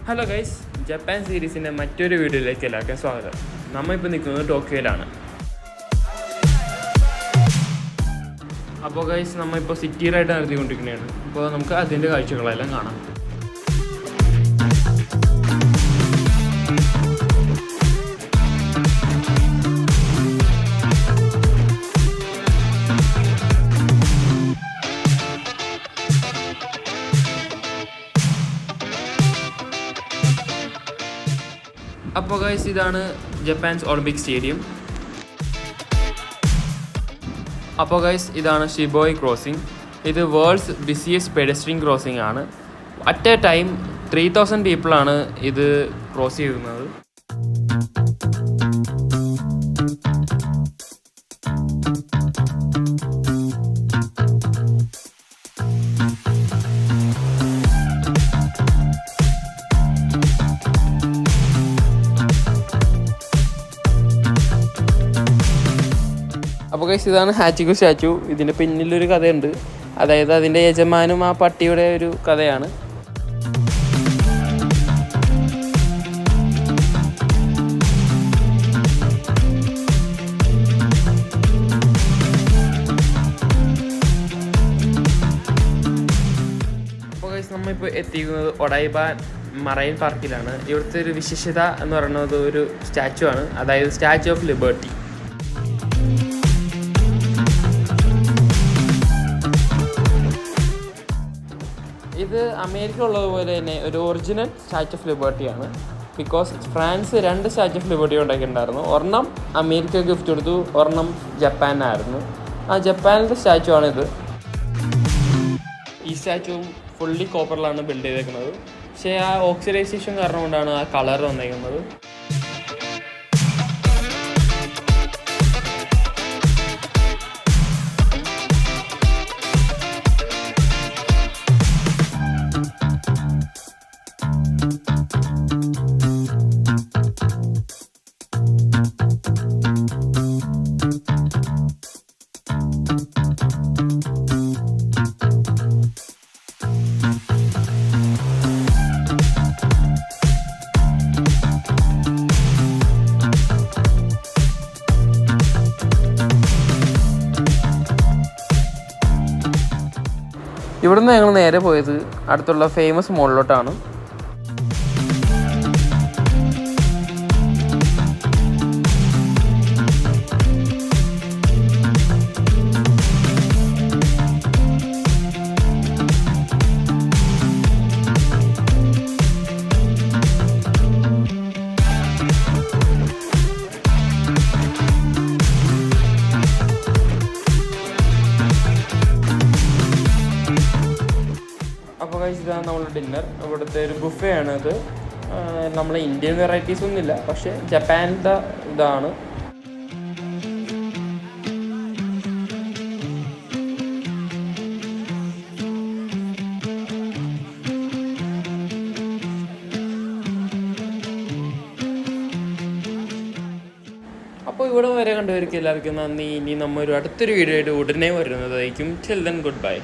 Hello guys, Japan സീരീസിൻ്റെ മറ്റൊരു വീഡിയോയിലേക്ക് എല്ലാവർക്കും സ്വാഗതം. നമ്മളിപ്പോൾ നിൽക്കുന്നത് ടോക്കിയോയിലാണ്. അപ്പോൾ ഗൈസ്, നമ്മളിപ്പോൾ സിറ്റിയിലായിട്ട് നടത്തിക്കൊണ്ടിരിക്കുന്നതാണ്. അപ്പോൾ നമുക്ക് അതിൻ്റെ കാഴ്ചകളെല്ലാം കാണാം. അപ്പോൾ ഗൈസ്, ഇതാണ് ജപ്പാൻസ് ഒളിമ്പിക് സ്റ്റേഡിയം. അപ്പോൾ ഗൈസ്, ഇതാണ് ഷിബോയി ക്രോസിംഗ്. ഇത് വേൾഡ്സ് ബിസിയസ്റ്റ് പെഡസ്ട്രിയൻ ക്രോസിംഗ് ആണ്. അറ്റ് എ ടൈം 3000 പീപ്പിളാണ് ഇത് ക്രോസ് ചെയ്യുന്നത്. അപ്പോൾ ഗൈസ്, ഇതാണ് ഹാച്ചിക്കോ സ്റ്റാച്ചു. ഇതിൻ്റെ പിന്നിലൊരു കഥയുണ്ട്. അതായത് അതിൻ്റെ യജമാനും ആ പട്ടിയുടെ ഒരു കഥയാണ്. അപ്പോൾ ഗൈസ്, നമ്മളിപ്പോൾ എത്തിക്കുന്നത് ഒഡൈബ മറൈൻ പാർക്കിലാണ്. ഇവിടുത്തെ ഒരു വിശേഷത എന്ന് പറയുന്നത് ഒരു സ്റ്റാച്ചു ആണ്, അതായത് സ്റ്റാച്ചു ഓഫ് ലിബർട്ടി. ഇത് അമേരിക്ക ഉള്ളതുപോലെ തന്നെ ഒരു ഒറിജിനൽ സ്റ്റാച്ചു ഓഫ് ലിബർട്ടിയാണ്. Because France 2 statue of liberty ഉണ്ടാക്കിയിട്ടുണ്ടായിരുന്നു. ഒരെണ്ണം അമേരിക്ക ഗിഫ്റ്റ് കൊടുത്തു, ഒരെണ്ണം ജപ്പാനായിരുന്നു. ആ ജപ്പാനിലത്തെ സ്റ്റാച്ചു ആണിത്. ഈ സ്റ്റാച്ചുവും ഫുള്ളി കോപ്പറിലാണ് ബിൽഡ് ചെയ്തേക്കുന്നത്. പക്ഷേ ആ ഓക്സിഡൈസേഷൻ കാരണം കൊണ്ടാണ് ആ കളർ വന്നേക്കുന്നത്. ഇവിടുന്ന് ഞങ്ങൾ നേരെ പോയത് അടുത്തുള്ള ഫേമസ് മോളിലോട്ടാണ്. അപ്പോൾ കഴിച്ച് ഇതാണ് നമ്മുടെ ഡിന്നർ. ഇവിടുത്തെ ഒരു ബുഫേ ആണ് ഇത്. നമ്മളെ ഇന്ത്യൻ വെറൈറ്റീസ് ഒന്നുമില്ല, പക്ഷേ ജപ്പാനിൻ്റെ ഇതാണ്. അപ്പോൾ ഇവിടെ വരെ കണ്ടുവരിക എല്ലാവർക്കും നന്ദി. ഇനി നമ്മൊരു അടുത്തൊരു വീഡിയോ ആയിട്ട് ഉടനെ വരുന്നതായിരിക്കും. Till then good bye.